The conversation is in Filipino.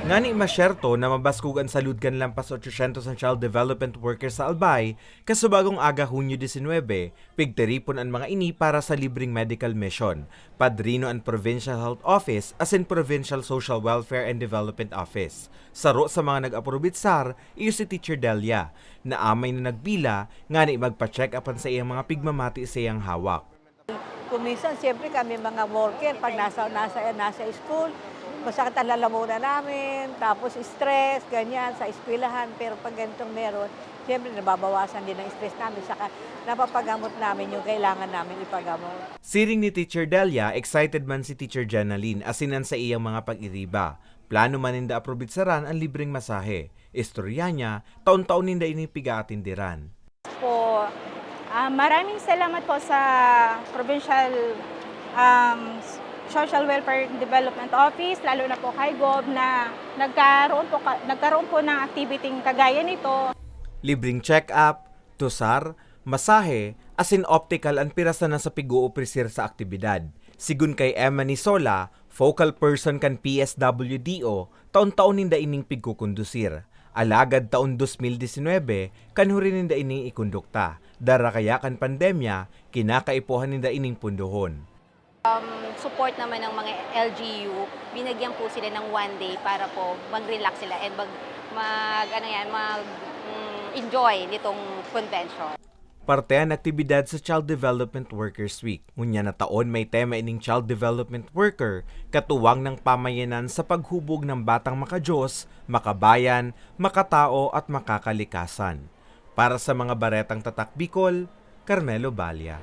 Ngani masyerto na mabaskugan sa Ludgan lampas 800 ang child development workers sa Albay, kasubagong aga Hunyo 19, pigteripon ang mga ini para sa libreng medical mission, padrino ang Provincial Health Office as in Provincial Social Welfare and Development Office. Saro sa mga nag-aprobit SAR, iyo si Teacher Delia, na amay na nagbila, ngani magpa-check upan sa iyang mga pigmamati sa iyang hawak. Kuminsan, siyempre kami mga worker, pag nasa school, masakit ang lalamunan namin, tapos stress, ganyan, sa eskwelahan. Pero pag ganitong meron, siyempre nababawasan din ang stress namin, saka napapagamot namin yung kailangan namin ipagamot. Siring ni Teacher Delia, excited man si Teacher Jenaline asinan sa iyang mga pag-iriba. Plano man ninda aprobit saran ang libreng masahe. Istorya niya, taon-taon ninda inipiga atindiran. Maraming salamat po sa Provincial Social Welfare and Development Office, lalo na po kay Gob na nagkaroon po ng activity kagaya nito. Libreng check-up, tusar, masahe, asin optical ang pirasa na sa pig-uuprisir sa aktibidad. Sigun kay Emma Nisola, focal person kan PSWDO, taon-taon ninda ining pigkukundusir. Alagad taon 2019, kanhurin ninda ining ikondukta. Dara kaya kan pandemya, kinakaipuhan ninda ining punduhon. Support naman ng mga LGU, binagyan po sila ng one day para po mag-relax sila and enjoy nitong convention. Partehan aktibidad sa Child Development Workers Week. Ngunya na taon may tema ining Child Development Worker, katuwang ng pamayanan sa paghubog ng batang makadiyos, makabayan, makatao at makakalikasan. Para sa mga baretang tatak Bicol, Carmelo Balya.